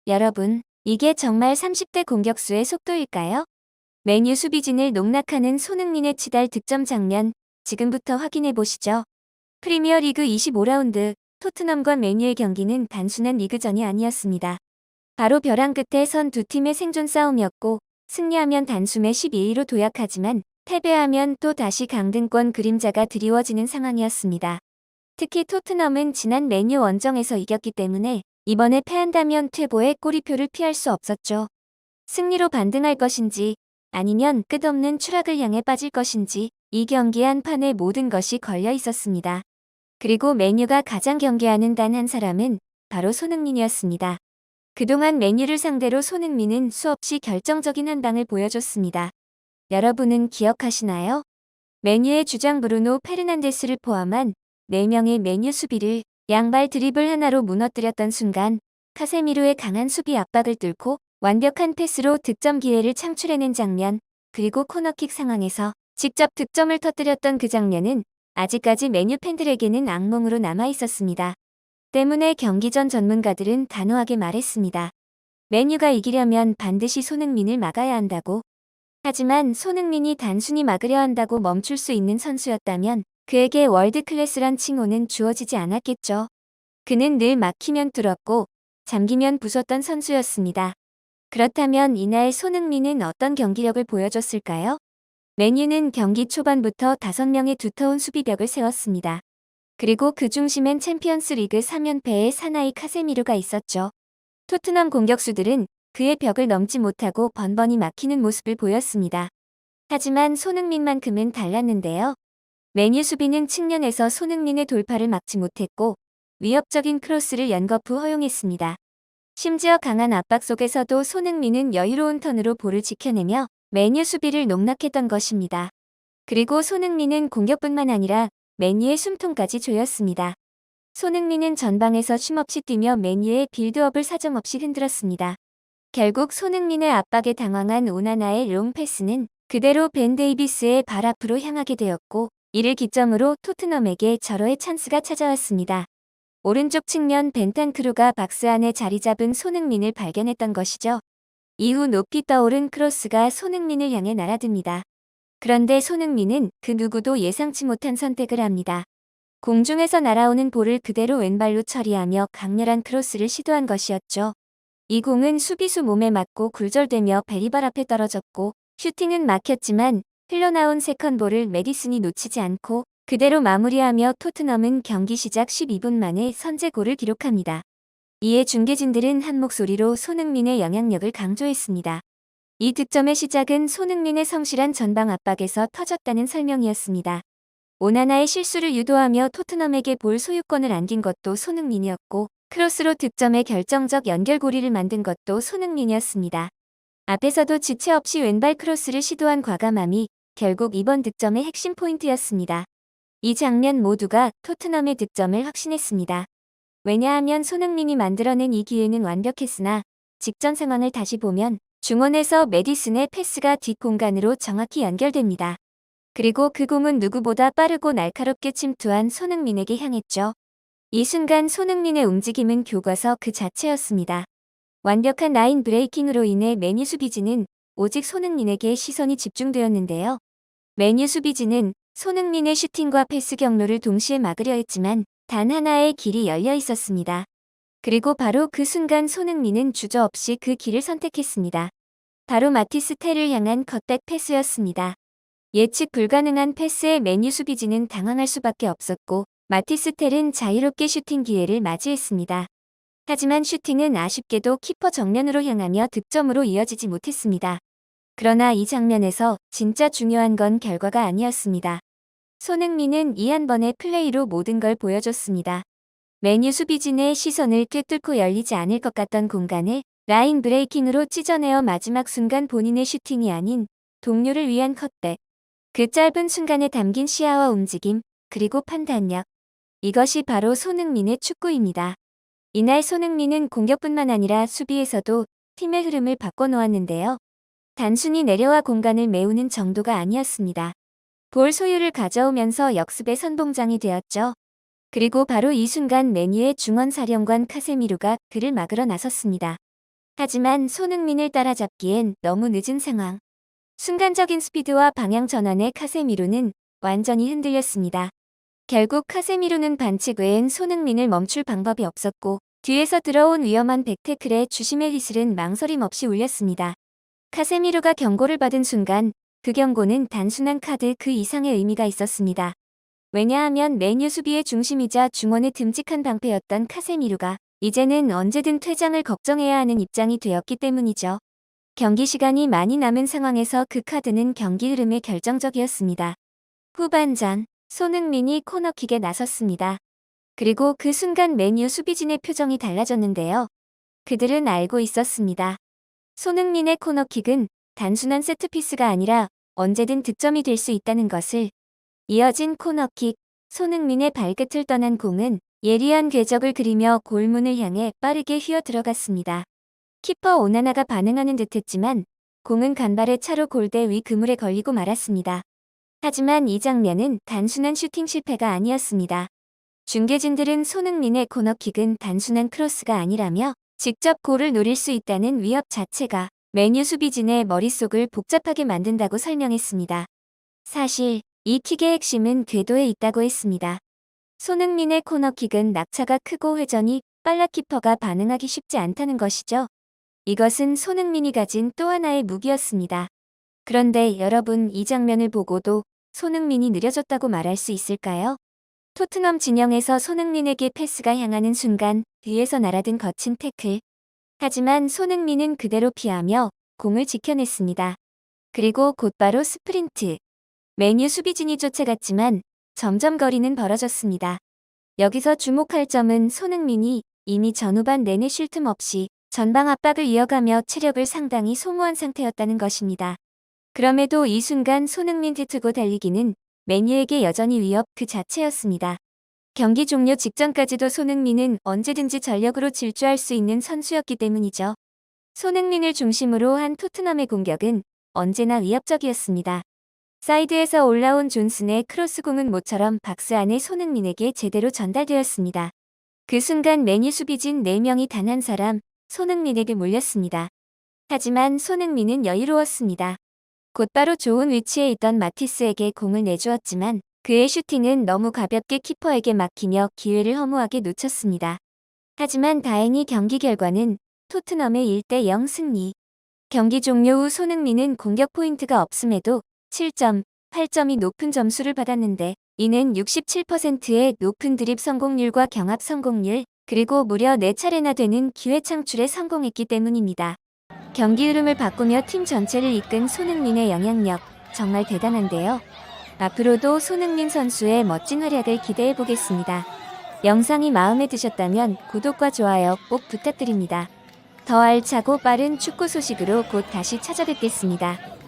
여러분, 이게 정말 30대 공격수의 속도일까요? 맨유 수비진을 농락하는 손흥민의 치달 득점 장면, 지금부터 확인해 보시죠. 프리미어리그 25라운드, 토트넘과 맨유의 경기는 단순한 리그전이 아니었습니다. 바로 벼랑 끝에 선 두 팀의 생존 싸움이었고, 승리하면 단숨에 12위로 도약하지만 패배하면 또 다시 강등권 그림자가 드리워지는 상황이었습니다. 특히 토트넘은 지난 맨유 원정에서 이겼기 때문에 이번에 패한다면 퇴보의 꼬리표를 피할 수 없었죠. 승리로 반등할 것인지 아니면 끝없는 추락을 향해 빠질 것인지 이 경기 한 판에 모든 것이 걸려 있었습니다. 그리고 맨유가 가장 경계하는 단 한 사람은 바로 손흥민이었습니다. 그동안 맨유를 상대로 손흥민은 수없이 결정적인 한 방을 보여줬습니다. 여러분은 기억하시나요? 맨유의 주장 브루노 페르난데스를 포함한 4명의 맨유 수비를 양발 드리블 하나로 무너뜨렸던 순간 카세미로의 강한 수비 압박을 뚫고 완벽한 패스로 득점 기회를 창출해낸 장면, 그리고 코너킥 상황에서 직접 득점을 터뜨렸던 그 장면은 아직까지 맨유 팬들에게는 악몽으로 남아 있었습니다. 때문에 경기 전 전문가들은 단호하게 말했습니다. 맨유가 이기려면 반드시 손흥민을 막아야 한다고. 하지만 손흥민이 단순히 막으려 한다고 멈출 수 있는 선수였다면 그에게 월드클래스란 칭호는 주어지지 않았겠죠. 그는 늘 막히면 뚫었고 잠기면 부쉈던 선수였습니다. 그렇다면 이날 손흥민은 어떤 경기력을 보여줬을까요? 맨유는 경기 초반부터 5명의 두터운 수비벽을 세웠습니다. 그리고 그 중심엔 챔피언스 리그 3연패의 사나이 카세미르가 있었죠. 토트넘 공격수들은 그의 벽을 넘지 못하고 번번이 막히는 모습을 보였습니다. 하지만 손흥민만큼은 달랐는데요. 맨유 수비는 측면에서 손흥민의 돌파를 막지 못했고 위협적인 크로스를 연거푸 허용했습니다. 심지어 강한 압박 속에서도 손흥민은 여유로운 턴으로 볼을 지켜내며 맨유 수비를 농락했던 것입니다. 그리고 손흥민은 공격뿐만 아니라 맨유의 숨통까지 조였습니다. 손흥민은 전방에서 쉼없이 뛰며 맨유의 빌드업을 사정없이 흔들었습니다. 결국 손흥민의 압박에 당황한 오나나의 롱 패스는 그대로 벤 데이비스의 발 앞으로 향하게 되었고, 이를 기점으로 토트넘에게 절호의 찬스가 찾아왔습니다. 오른쪽 측면 벤탄크루가 박스 안에 자리 잡은 손흥민을 발견했던 것이죠. 이후 높이 떠오른 크로스가 손흥민을 향해 날아듭니다. 그런데 손흥민은 그 누구도 예상치 못한 선택을 합니다. 공중에서 날아오는 볼을 그대로 왼발로 처리하며 강렬한 크로스를 시도한 것이었죠. 이 공은 수비수 몸에 맞고 굴절되며 베리발 앞에 떨어졌고, 슈팅은 막혔지만 흘러나온 세컨볼을 메디슨이 놓치지 않고 그대로 마무리하며 토트넘은 경기 시작 12분 만에 선제골을 기록합니다. 이에 중계진들은 한 목소리로 손흥민의 영향력을 강조했습니다. 이 득점의 시작은 손흥민의 성실한 전방 압박에서 터졌다는 설명이었습니다. 오나나의 실수를 유도하며 토트넘에게 볼 소유권을 안긴 것도 손흥민이었고, 크로스로 득점의 결정적 연결고리를 만든 것도 손흥민이었습니다. 앞에서도 지체 없이 왼발 크로스를 시도한 과감함이 결국 이번 득점의 핵심 포인트였습니다. 이 장면 모두가 토트넘의 득점을 확신했습니다. 왜냐하면 손흥민이 만들어낸 이 기회는 완벽했으나 직전 상황을 다시 보면 중원에서 메디슨의 패스가 뒷공간으로 정확히 연결됩니다. 그리고 그 공은 누구보다 빠르고 날카롭게 침투한 손흥민에게 향했죠. 이 순간 손흥민의 움직임은 교과서 그 자체였습니다. 완벽한 라인 브레이킹으로 인해 맨유 수비진은 오직 손흥민에게 시선이 집중되었는데요. 맨유 수비진은 손흥민의 슈팅과 패스 경로를 동시에 막으려 했지만 단 하나의 길이 열려 있었습니다. 그리고 바로 그 순간 손흥민은 주저없이 그 길을 선택했습니다. 바로 마티스 텔을 향한 컷백 패스였습니다. 예측 불가능한 패스에 맨유 수비진은 당황할 수밖에 없었고, 마티스 텔은 자유롭게 슈팅 기회를 맞이했습니다. 하지만 슈팅은 아쉽게도 키퍼 정면으로 향하며 득점으로 이어지지 못했습니다. 그러나 이 장면에서 진짜 중요한 건 결과가 아니었습니다. 손흥민은 이 한 번의 플레이로 모든 걸 보여줬습니다. 맨유 수비진의 시선을 꿰뚫고 열리지 않을 것 같던 공간을 라인 브레이킹으로 찢어내어 마지막 순간 본인의 슈팅이 아닌 동료를 위한 컷백. 그 짧은 순간에 담긴 시야와 움직임, 그리고 판단력. 이것이 바로 손흥민의 축구입니다. 이날 손흥민은 공격뿐만 아니라 수비에서도 팀의 흐름을 바꿔놓았는데요. 단순히 내려와 공간을 메우는 정도가 아니었습니다. 볼 소유를 가져오면서 역습의 선봉장이 되었죠. 그리고 바로 이 순간 맨유의 중원 사령관 카세미루가 그를 막으러 나섰습니다. 하지만 손흥민을 따라잡기엔 너무 늦은 상황. 순간적인 스피드와 방향 전환에 카세미로는 완전히 흔들렸습니다. 결국 카세미로는 반칙 외엔 손흥민을 멈출 방법이 없었고 뒤에서 들어온 위험한 백태클에 주심의 휘슬은 망설임 없이 울렸습니다. 카세미로가 경고를 받은 순간 그 경고는 단순한 카드 그 이상의 의미가 있었습니다. 왜냐하면 맨유 수비의 중심이자 중원의 듬직한 방패였던 카세미로가 이제는 언제든 퇴장을 걱정해야 하는 입장이 되었기 때문이죠. 경기 시간이 많이 남은 상황에서 그 카드는 경기 흐름에 결정적이었습니다. 후반전, 손흥민이 코너킥에 나섰습니다. 그리고 그 순간 맨유 수비진의 표정이 달라졌는데요. 그들은 알고 있었습니다. 손흥민의 코너킥은 단순한 세트피스가 아니라 언제든 득점이 될 수 있다는 것을. 이어진 코너킥, 손흥민의 발끝을 떠난 공은 예리한 궤적을 그리며 골문을 향해 빠르게 휘어 들어갔습니다. 키퍼 오나나가 반응하는 듯했지만 공은 간발의 차로 골대 위 그물에 걸리고 말았습니다. 하지만 이 장면은 단순한 슈팅 실패가 아니었습니다. 중계진들은 손흥민의 코너킥은 단순한 크로스가 아니라며 직접 골을 노릴 수 있다는 위협 자체가 맨유 수비진의 머릿속을 복잡하게 만든다고 설명했습니다. 사실 이 킥의 핵심은 궤도에 있다고 했습니다. 손흥민의 코너킥은 낙차가 크고 회전이 빨라 키퍼가 반응하기 쉽지 않다는 것이죠. 이것은 손흥민이 가진 또 하나의 무기였습니다. 그런데 여러분, 이 장면을 보고도 손흥민이 느려졌다고 말할 수 있을까요? 토트넘 진영에서 손흥민에게 패스가 향하는 순간 뒤에서 날아든 거친 태클. 하지만 손흥민은 그대로 피하며 공을 지켜냈습니다. 그리고 곧바로 스프린트. 맨유 수비진이 쫓아갔지만 점점 거리는 벌어졌습니다. 여기서 주목할 점은 손흥민이 이미 전후반 내내 쉴 틈 없이 전방 압박을 이어가며 체력을 상당히 소모한 상태였다는 것입니다. 그럼에도 이 순간 손흥민 뒤트고 달리기는 맨유에게 여전히 위협 그 자체였습니다. 경기 종료 직전까지도 손흥민은 언제든지 전력으로 질주할 수 있는 선수였기 때문이죠. 손흥민을 중심으로 한 토트넘의 공격은 언제나 위협적이었습니다. 사이드에서 올라온 존슨의 크로스공은 모처럼 박스 안에 손흥민에게 제대로 전달되었습니다. 그 순간 맨유 수비진 4명이 단 한 사람, 손흥민에게 몰렸습니다. 하지만 손흥민은 여유로웠습니다. 곧바로 좋은 위치에 있던 마티스에게 공을 내주었지만 그의 슈팅은 너무 가볍게 키퍼에게 막히며 기회를 허무하게 놓쳤습니다. 하지만 다행히 경기 결과는 토트넘의 1대0 승리. 경기 종료 후 손흥민은 공격 포인트가 없음에도 7점, 8점이 높은 점수를 받았는데 이는 67%의 높은 드립 성공률과 경합 성공률, 그리고 무려 4차례나 되는 기회 창출에 성공했기 때문입니다. 경기 흐름을 바꾸며 팀 전체를 이끈 손흥민의 영향력, 정말 대단한데요. 앞으로도 손흥민 선수의 멋진 활약을 기대해 보겠습니다. 영상이 마음에 드셨다면 구독과 좋아요 꼭 부탁드립니다. 더 알차고 빠른 축구 소식으로 곧 다시 찾아뵙겠습니다.